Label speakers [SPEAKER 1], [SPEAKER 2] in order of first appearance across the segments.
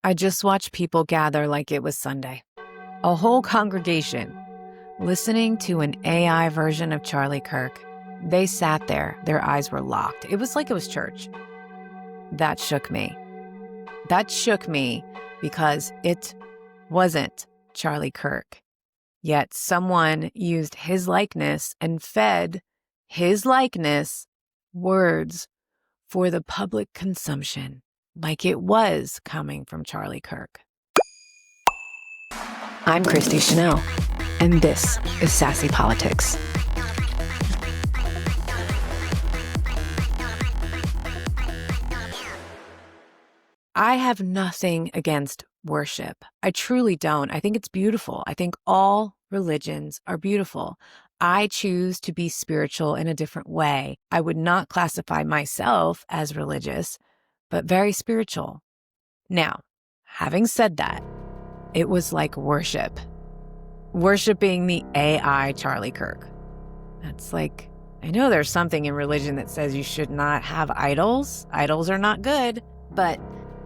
[SPEAKER 1] I just watched people gather like it was Sunday. A whole congregation listening to an AI version of Charlie Kirk. They sat there, their eyes were locked. It was like it was church. That shook me. That shook me because it wasn't Charlie Kirk. Yet someone used his likeness and fed his likeness words for the public consumption, like it was coming from Charlie Kirk. I'm Christi Chanelle, and this is Sassy Politics. I have nothing against worship. I truly don't. I think it's beautiful. I think all religions are beautiful. I choose to be spiritual in a different way. I would not classify myself as religious, but very spiritual. Now, having said that, it was like worship. Worshiping the AI Charlie Kirk. That's like, I know there's something in religion that says you should not have idols. Idols are not good, but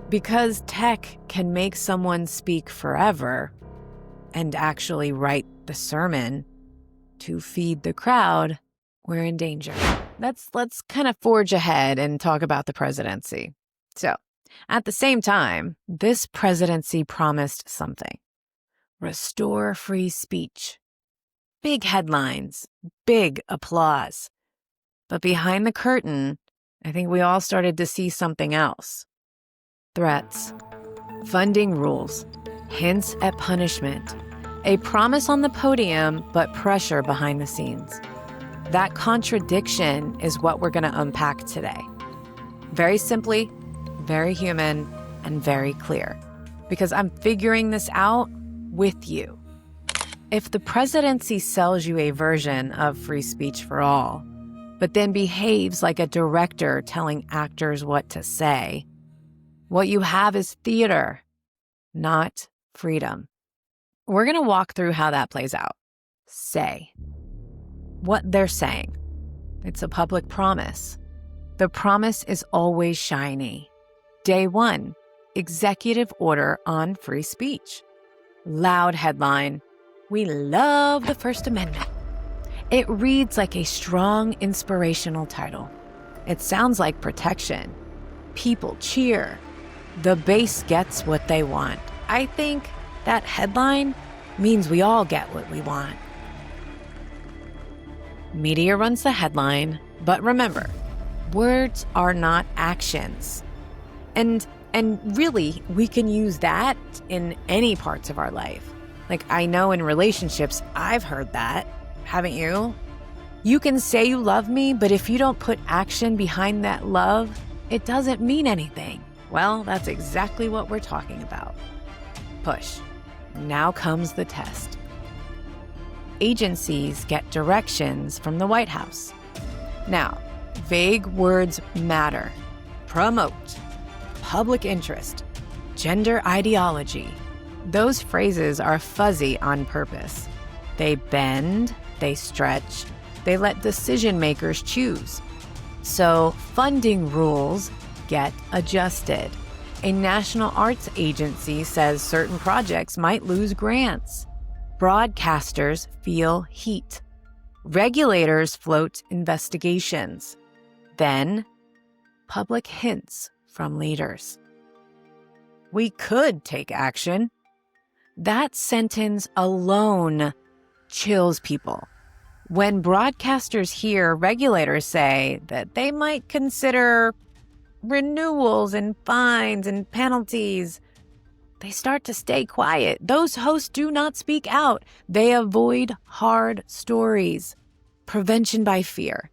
[SPEAKER 1] because tech can make someone speak forever and actually write the sermon to feed the crowd, we're in danger. Let's kind of forge ahead and talk about the presidency. So, at the same time, this presidency promised something. Restore free speech. Big headlines, big applause. But behind the curtain, I think we all started to see something else. Threats, funding rules, hints at punishment, a promise on the podium, but pressure behind the scenes. That contradiction is what we're going to unpack today. Very simply, very human, and very clear. Because I'm figuring this out with you. If the presidency sells you a version of free speech for all, but then behaves like a director telling actors what to say, what you have is theater, not freedom. We're going to walk through how that plays out. Say what they're saying. It's a public promise. The promise is always shiny. Day one, executive order on free speech. Loud headline, we love the First Amendment. It reads like a strong, inspirational title. It sounds like protection. People cheer. The base gets what they want. I think that headline means we all get what we want. Media runs the headline, but remember, words are not actions. And really, we can use that in any parts of our life. Like, I know in relationships, I've heard that. Haven't you? You can say you love me, but if you don't put action behind that love, it doesn't mean anything. Well, that's exactly what we're talking about. Push. Now comes the test. Agencies get directions from the White House. Now, vague words matter. Promote. Public interest. Gender ideology. Those phrases are fuzzy on purpose. They bend, they stretch, they let decision makers choose. So funding rules get adjusted. A national arts agency says certain projects might lose grants. Broadcasters feel heat. Regulators float investigations. Then, public hints from leaders. We could take action. That sentence alone chills people. When broadcasters hear regulators say that they might consider renewals and fines and penalties, they start to stay quiet. Those hosts do not speak out. They avoid hard stories. Prevention by fear.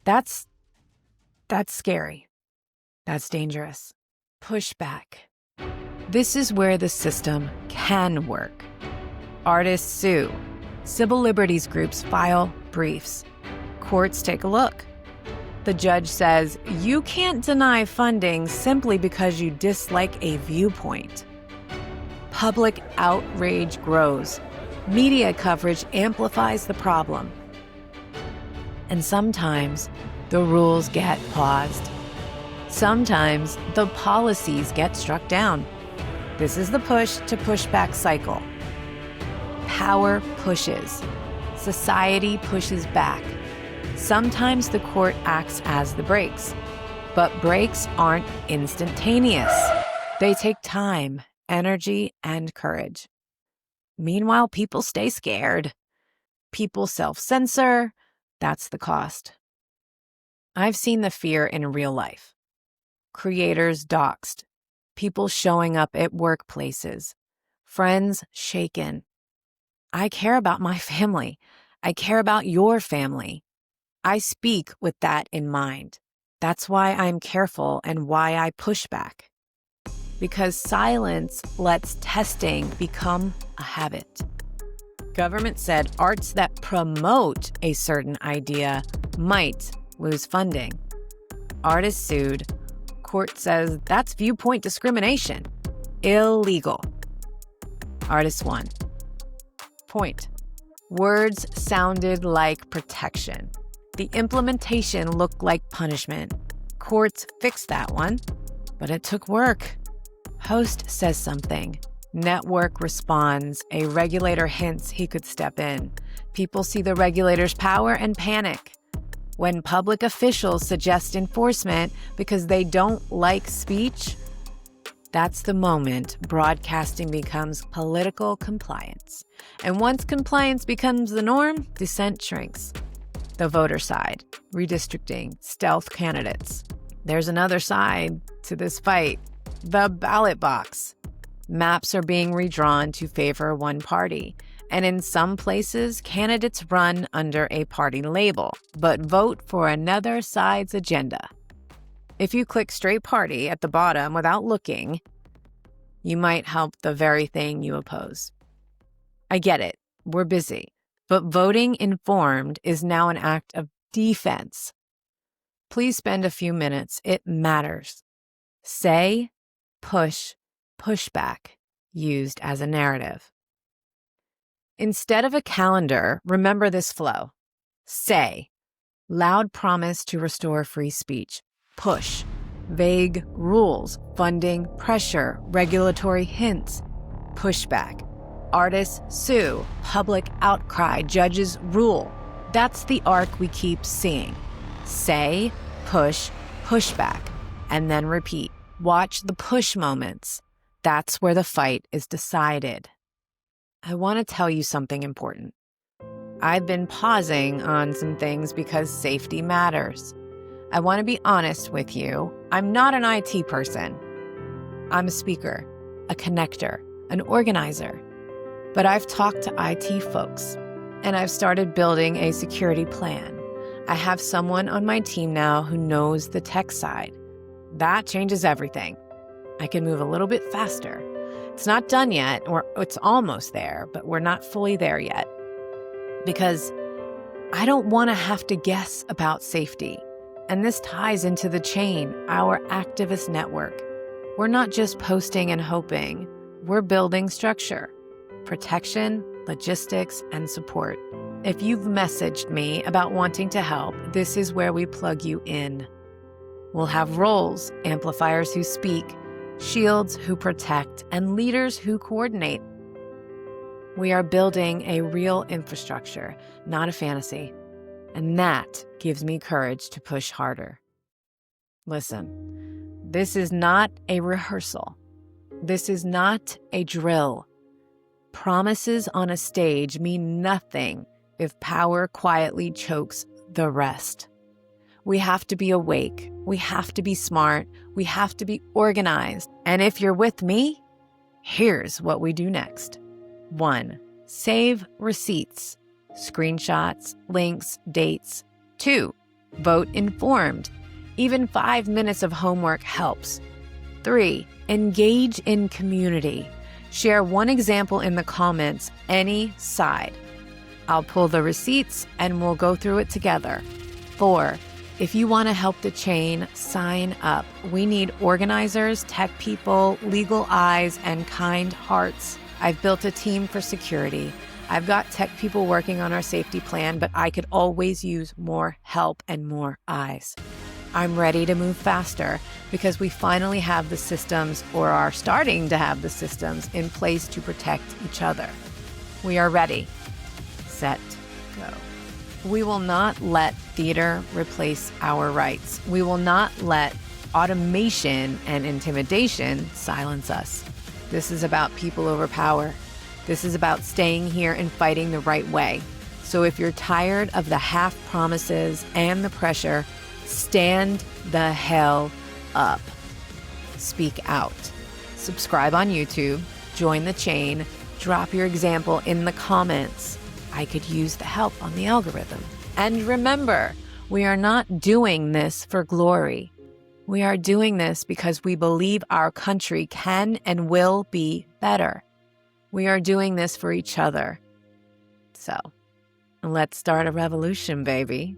[SPEAKER 1] That's scary. That's dangerous. Pushback. This is where the system can work. Artists sue. Civil liberties groups file briefs. Courts take a look. The judge says, you can't deny funding simply because you dislike a viewpoint. Public outrage grows. Media coverage amplifies the problem. And sometimes the rules get paused. Sometimes the policies get struck down. This is the push to pushback cycle. Power pushes. Society pushes back. Sometimes the court acts as the brakes, but brakes aren't instantaneous. They take time, energy, and courage. Meanwhile, people stay scared. People self-censor. That's the cost. I've seen the fear in real life. Creators doxxed. People showing up at workplaces. Friends shaken. I care about my family. I care about your family. I speak with that in mind. That's why I'm careful and why I push back. Because silence lets testing become a habit. Government said arts that promote a certain idea might lose funding. Artists sued. Court says that's viewpoint discrimination. Illegal. Artists won. Point. Words sounded like protection. The implementation looked like punishment. Courts fixed that one, but it took work. Host says something. Network responds. A regulator hints he could step in. People see the regulator's power and panic. When public officials suggest enforcement because they don't like speech, that's the moment broadcasting becomes political compliance. And once compliance becomes the norm, dissent shrinks. The voter side, redistricting, stealth candidates. There's another side to this fight, the ballot box. Maps are being redrawn to favor one party. And in some places, candidates run under a party label, but vote for another side's agenda. If you click straight party at the bottom without looking, you might help the very thing you oppose. I get it. We're busy. But voting informed is now an act of defense. Please spend a few minutes. It matters. Say, push, pushback, used as a narrative. Instead of a calendar, remember this flow. Say, loud promise to restore free speech. Push, vague rules, funding, pressure, regulatory hints. Pushback, artists sue, public outcry, judges rule. That's the arc we keep seeing. Say, push, pushback, and then repeat. Watch the push moments. That's where the fight is decided. I want to tell you something important. I've been pausing on some things because safety matters. I want to be honest with you. I'm not an IT person. I'm a speaker, a connector, an organizer. But I've talked to IT folks, and I've started building a security plan. I have someone on my team now who knows the tech side. That changes everything. I can move a little bit faster. It's not done yet, or it's almost there, but we're not fully there yet. Because I don't want to have to guess about safety. And this ties into the chain, our activist network. We're not just posting and hoping. We're building structure, protection, logistics, and support. If you've messaged me about wanting to help, this is where we plug you in. We'll have roles, amplifiers who speak, shields who protect, and leaders who coordinate. We are building a real infrastructure, not a fantasy. And that gives me courage to push harder. Listen, this is not a rehearsal. This is not a drill. Promises on a stage mean nothing if power quietly chokes the rest. We have to be awake. We have to be smart. We have to be organized. And if you're with me, here's what we do next. 1. Save receipts, screenshots, links, dates. 2. Vote informed. Even 5 minutes of homework helps. 3. Engage in community. Share one example in the comments, any side. I'll pull the receipts and we'll go through it together. 4. If you want to help the chain, sign up. We need organizers, tech people, legal eyes, and kind hearts. I've built a team for security. I've got tech people working on our safety plan, but I could always use more help and more eyes. I'm ready to move faster because we finally have the systems, or are starting to have the systems, in place to protect each other. We are ready. Set, go. We will not let theater replace our rights. We will not let automation and intimidation silence us. This is about people over power. This is about staying here and fighting the right way. So if you're tired of the half promises and the pressure, stand the hell up. Speak out. Subscribe on YouTube, join the chain, drop your example in the comments. I could use the help on the algorithm. And remember, we are not doing this for glory. We are doing this because we believe our country can and will be better. We are doing this for each other. So, let's start a revolution, baby.